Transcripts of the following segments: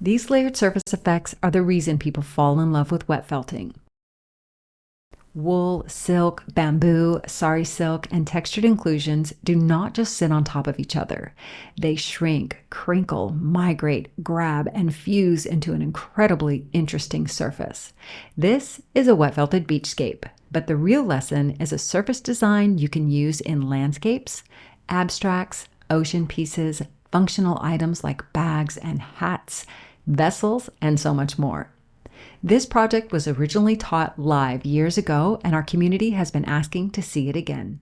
These layered surface effects are the reason people fall in love with wet felting. Wool, silk, bamboo, sari silk, and textured inclusions do not just sit on top of each other. They shrink, crinkle, migrate, grab, and fuse into an incredibly interesting surface. This is a wet felted beachscape, but the real lesson is a surface design you can use in landscapes, abstracts, ocean pieces, functional items like bags and hats, vessels, and so much more. This project was originally taught live years ago, and our community has been asking to see it again.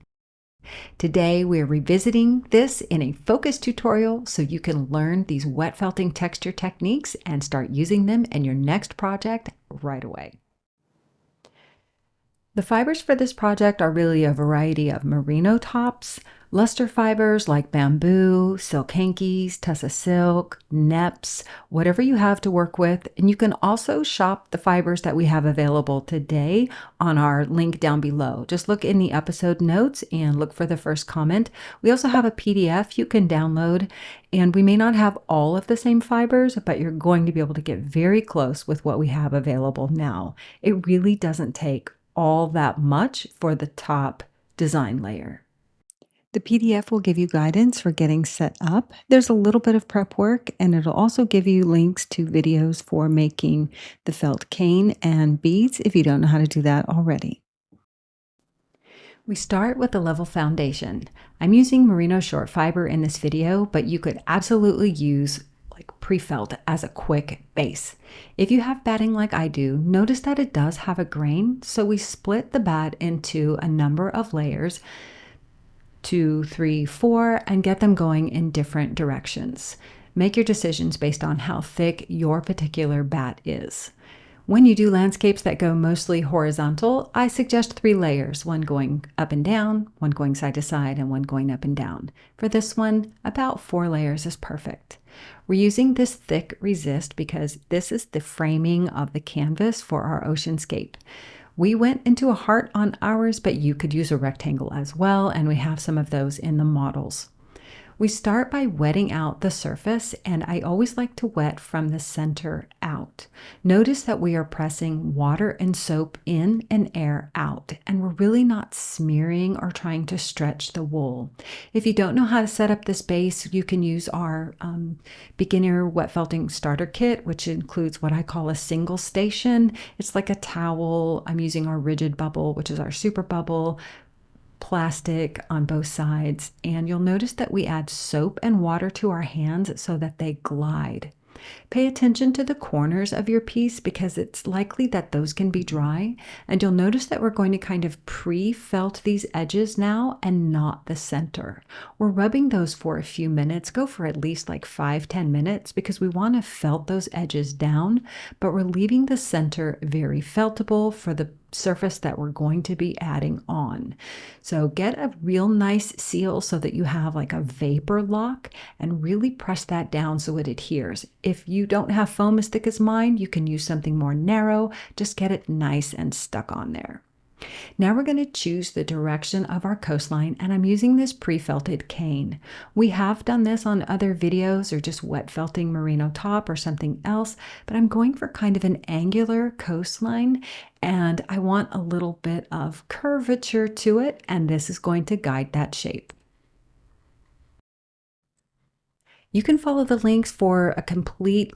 Today, we're revisiting this in a focused tutorial so you can learn these wet felting texture techniques and start using them in your next project right away. The fibers for this project are really a variety of merino tops, luster fibers like bamboo, silk hankies, tussa silk, neps, whatever you have to work with. And you can also shop the fibers that we have available today on our link down below. Just look in the episode notes and look for the first comment. We also have a PDF you can download, and we may not have all of the same fibers, but you're going to be able to get very close with what we have available now. It really doesn't take all that much for the top design layer. The PDF will give you guidance for getting set up. There's a little bit of prep work, and it'll also give you links to videos for making the felt cane and beads if you don't know how to do that already. We start with the level foundation. I'm using merino short fiber in this video, but you could absolutely use pre-felt as a quick base. If you have batting like I do, notice that it does have a grain, so we split the bat into a number of layers, 2, 3, 4, and get them going in different directions. Make your decisions based on how thick your particular bat is. When you do landscapes that go mostly horizontal, I suggest 3 layers, one going up and down, one going side to side, and one going up and down. For this one, about 4 layers is perfect. We're using this thick resist because this is the framing of the canvas for our oceanscape. We went into a heart on ours, but you could use a rectangle as well, and we have some of those in the models. We start by wetting out the surface, and I always like to wet from the center out. Notice that we are pressing water and soap in and air out, and we're really not smearing or trying to stretch the wool. If you don't know how to set up this base, you can use our beginner wet felting starter kit, which includes what I call a single station. It's like a towel. I'm using our rigid bubble, which is our super bubble, plastic on both sides, and you'll notice that we add soap and water to our hands so that they glide. Pay attention to the corners of your piece because it's likely that those can be dry, and you'll notice that we're going to kind of pre-felt these edges now and not the center. We're rubbing those for a few minutes, go for at least like 5-10 minutes because we want to felt those edges down, but we're leaving the center very feltable for the surface that we're going to be adding on. So get a real nice seal so that you have like a vapor lock and really press that down so it adheres. If you don't have foam as thick as mine, you can use something more narrow. Just get it nice and stuck on there. Now we're going to choose the direction of our coastline, and I'm using this pre-felted cane. We have done this on other videos or just wet felting merino top or something else, but I'm going for kind of an angular coastline, and I want a little bit of curvature to it, and this is going to guide that shape. You can follow the links for a complete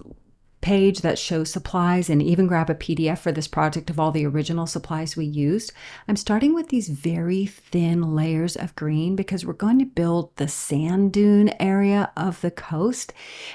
page that shows supplies and even grab a PDF for this project of all the original supplies we used. I'm starting with these very thin layers of green because we're going to build the sand dune area of the coast,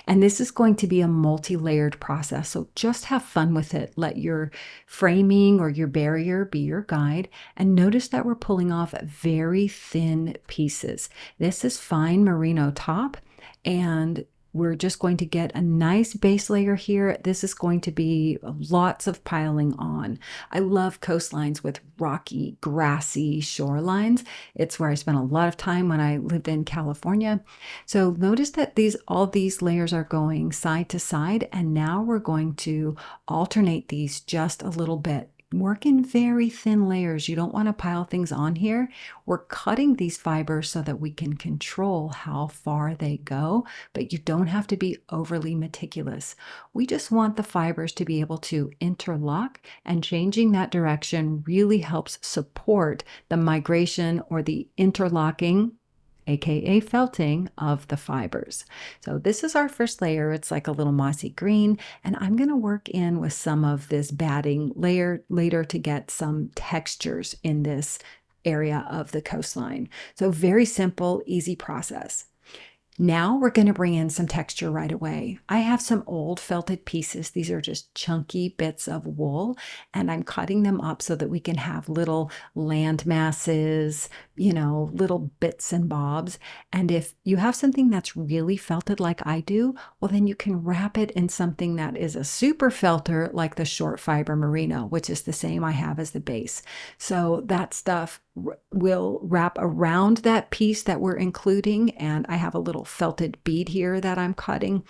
and this is going to be a multi-layered process, so just have fun with it. Let your framing or your barrier be your guide, and notice that we're pulling off very thin pieces. This is fine merino top, and we're just going to get a nice base layer here. This is going to be lots of piling on. I love coastlines with rocky, grassy shorelines. It's where I spent a lot of time when I lived in California. So notice that all these layers are going side to side, and now we're going to alternate these just a little bit. Work in very thin layers. You don't want to pile things on here. We're cutting these fibers so that we can control how far they go, but you don't have to be overly meticulous. We just want the fibers to be able to interlock, and changing that direction really helps support the migration or the interlocking, aka felting, of the fibers. So this is our first layer. It's like a little mossy green, and I'm going to work in with some of this batting layer later to get some textures in this area of the coastline. So very simple, easy process. Now we're going to bring in some texture right away. I have some old felted pieces. These are just chunky bits of wool, and I'm cutting them up so that we can have little land masses, little bits and bobs. And if you have something that's really felted like I do, well, then you can wrap it in something that is a super felter like the short fiber merino, which is the same I have as the base. So that stuff will wrap around that piece that we're including, and I have a little felted bead here that I'm cutting.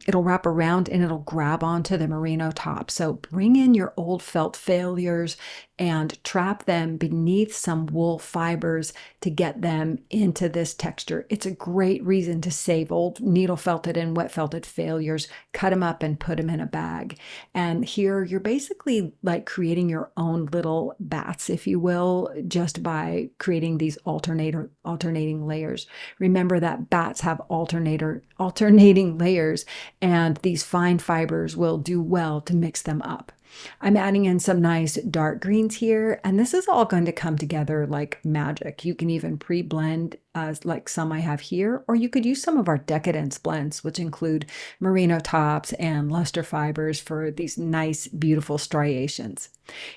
It'll wrap around and it'll grab onto the merino top. So bring in your old felt failures and trap them beneath some wool fibers to get them into this texture. It's a great reason to save old needle felted and wet felted failures, cut them up and put them in a bag. And here you're basically like creating your own little bats, if you will, just by creating these alternating layers. Remember that bats have alternating layers, and these fine fibers will do well to mix them up. I'm adding in some nice dark greens here, and this is all going to come together like magic. You can even pre-blend like some I have here, or you could use some of our decadence blends, which include merino tops and luster fibers for these nice, beautiful striations.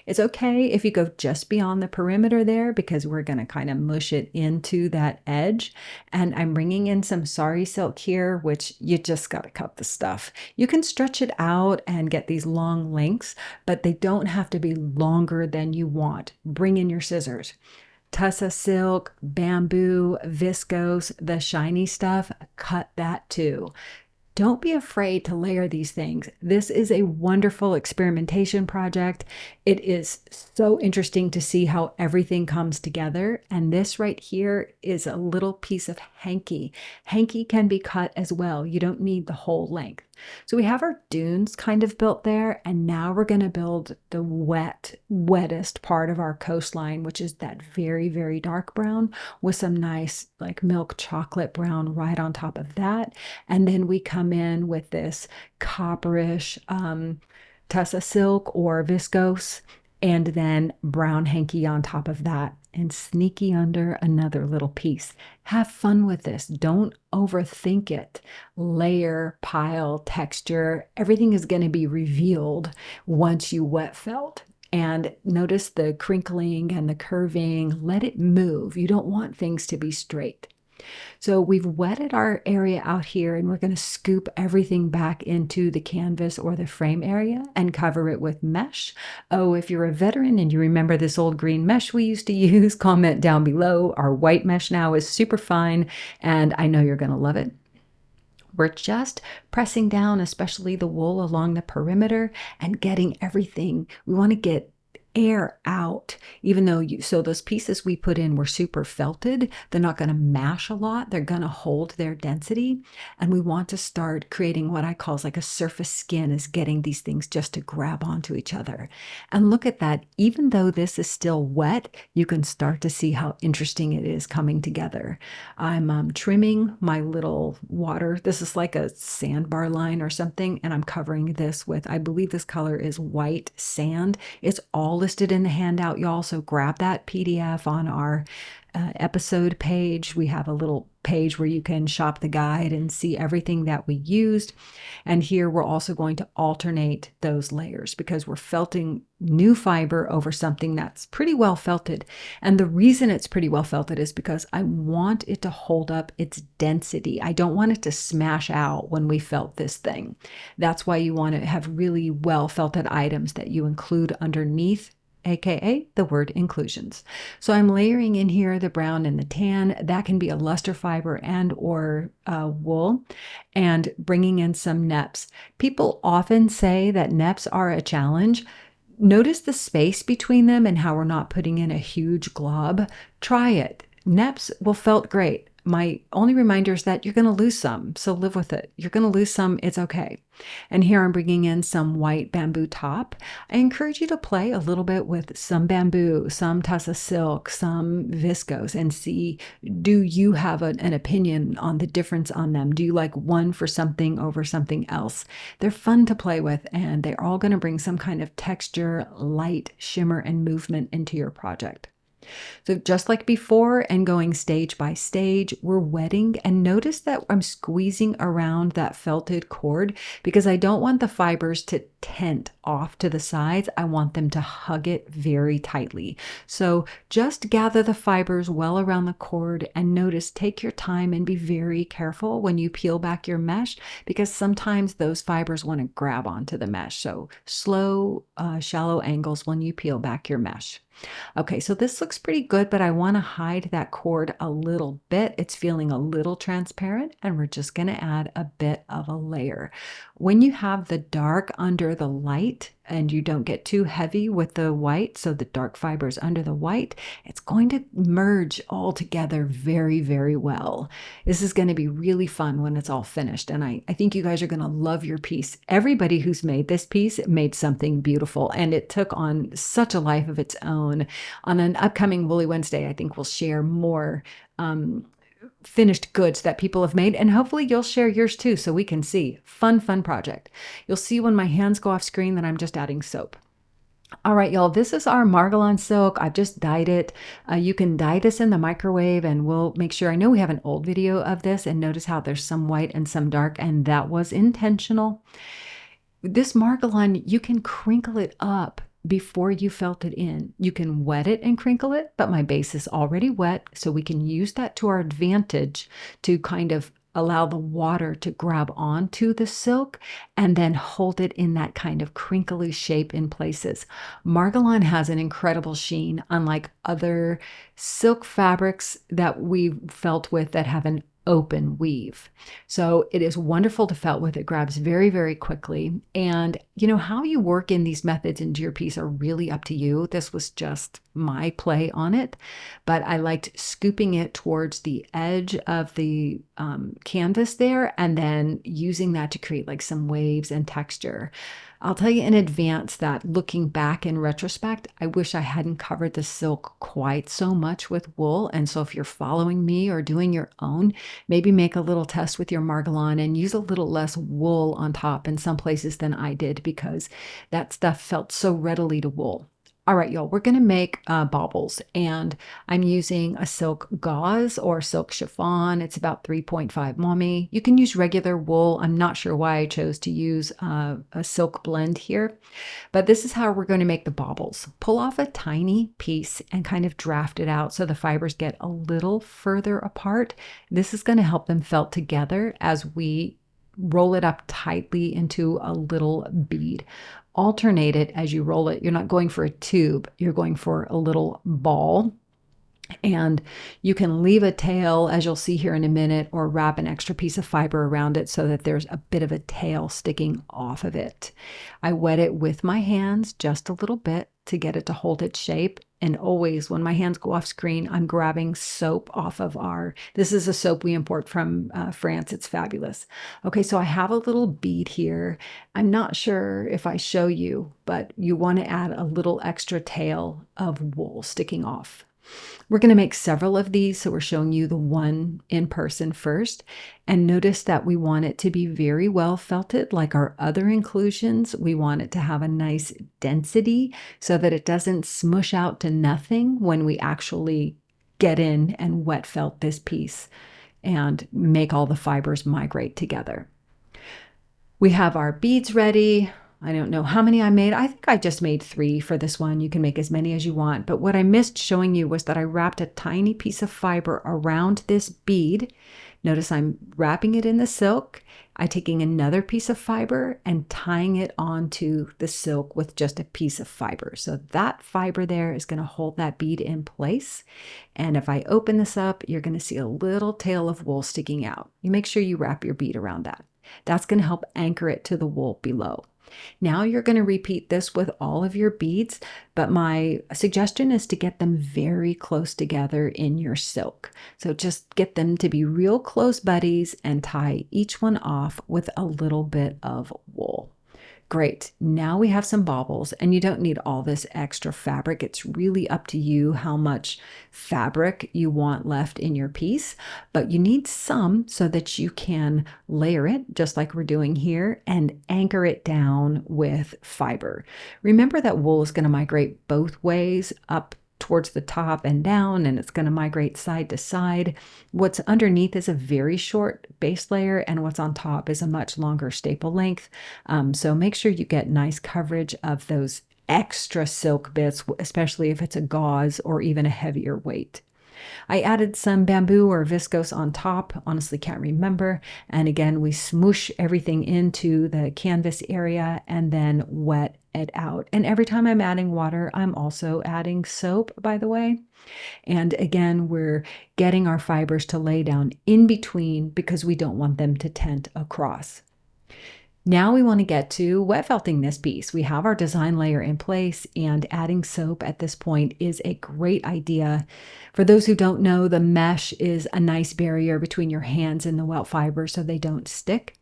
It's okay if you go just beyond the perimeter there, because we're going to kind of mush it into that edge. And I'm bringing in some sari silk here, which you just got to cut the stuff. You can stretch it out and get these long lengths, but they don't have to be longer than you want. Bring in your scissors. Tussa silk, bamboo, viscose, the shiny stuff, cut that too. Don't be afraid to layer these things. This is a wonderful experimentation project. It is so interesting to see how everything comes together. And this right here is a little piece of hanky. Hanky can be cut as well. You don't need the whole length. So we have our dunes kind of built there, and now we're going to build the wettest part of our coastline, which is that very, very dark brown with some nice like milk chocolate brown right on top of that. And then we come in with this copperish tussa silk or viscose, and then brown hanky on top of that, and sneaky under another little piece. Have fun with this. Don't overthink it. Layer, pile, texture, everything is going to be revealed once you wet felt. And notice the crinkling and the curving. Let it move. You don't want things to be straight. So we've wetted our area out here, and we're going to scoop everything back into the canvas or the frame area and cover it with mesh. Oh, if you're a veteran and you remember this old green mesh we used to use, comment down below. Our white mesh now is super fine, and I know you're going to love it. We're just pressing down, especially the wool along the perimeter, and getting everything. We want to get air out, even though so those pieces we put in were super felted. They're not going to mash a lot. They're going to hold their density. And we want to start creating what I call like a surface skin, is getting these things just to grab onto each other. And look at that. Even though this is still wet, you can start to see how interesting it is coming together. I'm trimming my little water. This is like a sandbar line or something. And I'm covering this with, I believe this color is white sand. It's all listed in the handout, y'all. So grab that PDF on our episode page. We have a little page where you can shop the guide and see everything that we used. And here we're also going to alternate those layers, because we're felting new fiber over something that's pretty well felted. And the reason it's pretty well felted is because I want it to hold up its density. I don't want it to smash out when we felt this thing. That's why you want to have really well felted items that you include underneath, aka the word inclusions. So I'm layering in here the brown and the tan. That can be a luster fiber and or wool, and bringing in some neps. People often say that neps are a challenge. Notice the space between them and how we're not putting in a huge glob. Try it. Neps will felt great. My only reminder is that you're going to lose some, so live with it. You're going to lose some, it's okay. And here I'm bringing in some white bamboo top. I encourage you to play a little bit with some bamboo, some tussa silk, some viscose, and see, do you have an opinion on the difference on them? Do you like one for something over something else? They're fun to play with, and they're all going to bring some kind of texture, light, shimmer, and movement into your project. So just like before and going stage by stage, we're wetting, and notice that I'm squeezing around that felted cord because I don't want the fibers to tent off to the sides. I want them to hug it very tightly. So just gather the fibers well around the cord and notice, take your time and be very careful when you peel back your mesh because sometimes those fibers want to grab onto the mesh. So slow, shallow angles when you peel back your mesh. Okay, so this looks pretty good, but I want to hide that cord a little bit. It's feeling a little transparent, and we're just going to add a bit of a layer. When you have the dark under the light and you don't get too heavy with the white, so the dark fibers under the white, it's going to merge all together very, very well. This is going to be really fun when it's all finished, and I think you guys are going to love your piece. Everybody who's made this piece made something beautiful, and it took on such a life of its own. On an upcoming Woolly Wednesday, I think we'll share more finished goods that people have made, and hopefully you'll share yours too so we can see. Fun project. You'll see when my hands go off screen that I'm just adding soap. All right, y'all, this is our Margilan silk. I've just dyed it. You can dye this in the microwave, and we'll make sure. I know we have an old video of this, and notice how there's some white and some dark, and that was intentional. This Margilan, you can crinkle it up before you felt it in. You can wet it and crinkle it, but my base is already wet, so we can use that to our advantage to kind of allow the water to grab onto the silk and then hold it in that kind of crinkly shape in places. Margilan has an incredible sheen, unlike other silk fabrics that we've felt with that have an open weave. So it is wonderful to felt with. It grabs very, very quickly. And you know, how you work in these methods into your piece are really up to you. This was just my play on it, but I liked scooping it towards the edge of the canvas there and then using that to create like some waves and texture. I'll tell you in advance that looking back in retrospect, I wish I hadn't covered the silk quite so much with wool. And so if you're following me or doing your own, maybe make a little test with your Margilan and use a little less wool on top in some places than I did because that stuff felt so readily to wool. All right, y'all, we're going to make baubles, and I'm using a silk gauze or silk chiffon. It's about 3.5 mommy. You can use regular wool. I'm not sure why I chose to use a silk blend here, but this is how we're going to make the baubles. Pull off a tiny piece and kind of draft it out so the fibers get a little further apart. This is going to help them felt together as we roll it up tightly into a little bead. Alternate it as you roll it. You're not going for a tube, you're going for a little ball. And you can leave a tail, as you'll see here in a minute, or wrap an extra piece of fiber around it so that there's a bit of a tail sticking off of it. I wet it with my hands just a little bit to get it to hold its shape. And always when my hands go off screen, I'm grabbing soap off of this is a soap we import from France. It's fabulous. Okay, so I have a little bead here. I'm not sure if I show you, but you want to add a little extra tail of wool sticking off. We're going to make several of these, so we're showing you the one in person first. And notice that we want it to be very well felted, like our other inclusions. We want it to have a nice density so that it doesn't smush out to nothing when we actually get in and wet felt this piece and make all the fibers migrate together. We have our beads ready. I don't know how many I made. I think I just made 3 for this one. You can make as many as you want. But what I missed showing you was that I wrapped a tiny piece of fiber around this bead. Notice I'm wrapping it in the silk. I'm taking another piece of fiber and tying it onto the silk with just a piece of fiber. So that fiber there is going to hold that bead in place. And if I open this up, you're going to see a little tail of wool sticking out. You make sure you wrap your bead around that. That's going to help anchor it to the wool below. Now you're going to repeat this with all of your beads, but my suggestion is to get them very close together in your silk. So just get them to be real close buddies and tie each one off with a little bit of wool. Great. Now we have some baubles, and you don't need all this extra fabric. It's really up to you how much fabric you want left in your piece, but you need some so that you can layer it, just like we're doing here, and anchor it down with fiber. Remember that wool is going to migrate both ways, up towards the top and down, and it's going to migrate side to side. What's underneath is a very short base layer, and what's on top is a much longer staple length. So make sure you get nice coverage of those extra silk bits, especially if it's a gauze or even a heavier weight. I added some bamboo or viscose on top, honestly can't remember. And again, we smoosh everything into the canvas area and then wet it out. And every time I'm adding water, I'm also adding soap, by the way. And again, we're getting our fibers to lay down in between because we don't want them to tent across. Now we want to get to wet felting this piece. We have our design layer in place, and adding soap at this point is a great idea. For those who don't know, the mesh is a nice barrier between your hands and the welt fiber so they don't stick.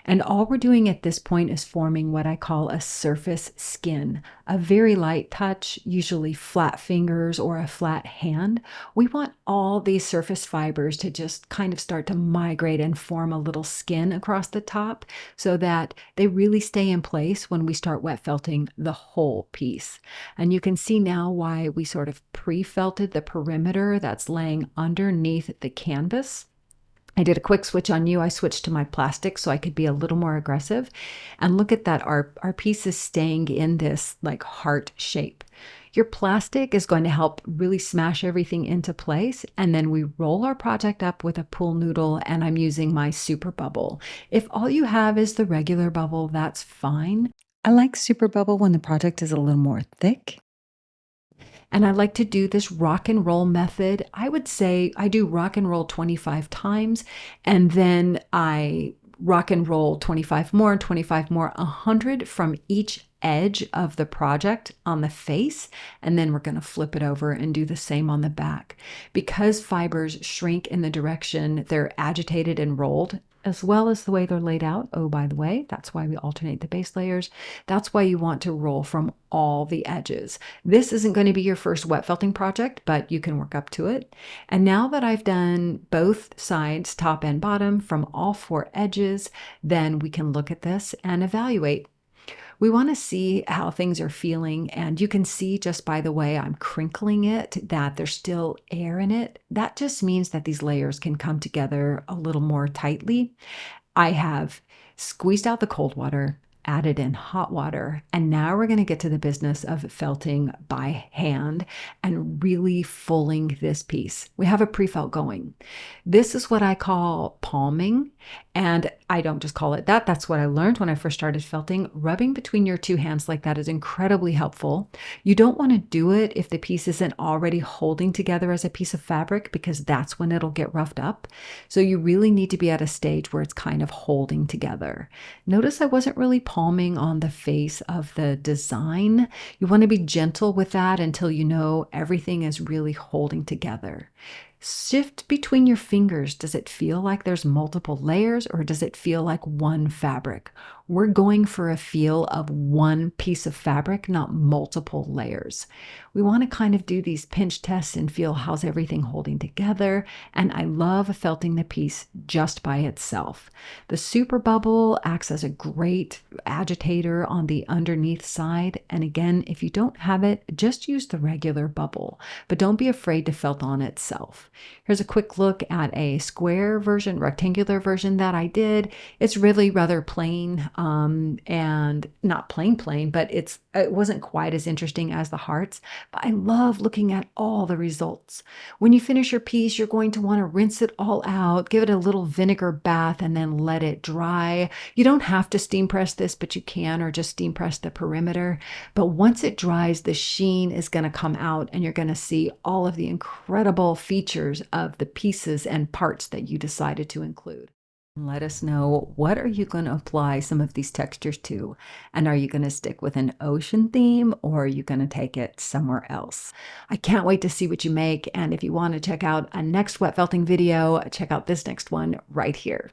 And all we're doing at this point is forming what I call a surface skin, a very light touch, usually flat fingers or a flat hand. We want all these surface fibers to just kind of start to migrate and form a little skin across the top so that they really stay in place when we start wet felting the whole piece. And you can see now why we sort of pre-felted the perimeter that's laying underneath the canvas. I did a quick switch on you. I switched to my plastic so I could be a little more aggressive. And look at that, our piece is staying in this like heart shape. Your plastic is going to help really smash everything into place. And then we roll our project up with a pool noodle, and I'm using my super bubble. If all you have is the regular bubble, that's fine. I like super bubble when the project is a little more thick. And I like to do this rock and roll method. I would say I do rock and roll 25 times, and then I rock and roll 25 more, 25 more, 100 from each edge of the project on the face, and then we're going to flip it over and do the same on the back. Because fibers shrink in the direction they're agitated and rolled, as well as the way they're laid out. Oh, by the way, that's why we alternate the base layers. That's why you want to roll from all the edges. This isn't going to be your first wet felting project, but you can work up to it. And now that I've done both sides, top and bottom, from all 4 edges, then we can look at this and evaluate. We want to see how things are feeling, and you can see just by the way I'm crinkling it that there's still air in it. That just means that these layers can come together a little more tightly. I have squeezed out the cold water, added in hot water, and now we're going to get to the business of felting by hand and really fulling this piece. We have a pre-felt going. This is what I call palming, and I don't just call it that. That's what I learned when I first started felting. Rubbing between your 2 hands like that is incredibly helpful. You don't want to do it if the piece isn't already holding together as a piece of fabric, because that's when it'll get roughed up. So you really need to be at a stage where it's kind of holding together. Notice I wasn't really palming on the face of the design. You want to be gentle with that until you know everything is really holding together. Shift between your fingers. Does it feel like there's multiple layers, or does it feel like one fabric? We're going for a feel of one piece of fabric, not multiple layers. We want to kind of do these pinch tests and feel how's everything holding together. And I love felting the piece just by itself. The super bubble acts as a great agitator on the underneath side. And again, if you don't have it, just use the regular bubble, but don't be afraid to felt on itself. Here's a quick look at a square version, rectangular version that I did. It's really rather plain, and not plain, but it wasn't quite as interesting as the hearts. But I love looking at all the results. When you finish your piece, you're going to want to rinse it all out, give it a little vinegar bath, and then let it dry. You don't have to steam press this, but you can, or just steam press the perimeter. But once it dries, the sheen is going to come out, and you're going to see all of the incredible features of the pieces and parts that you decided to include. Let us know, what are you going to apply some of these textures to? And are you going to stick with an ocean theme, or are you going to take it somewhere else? I can't wait to see what you make. And if you want to check out a next wet felting video, check out this next one right here.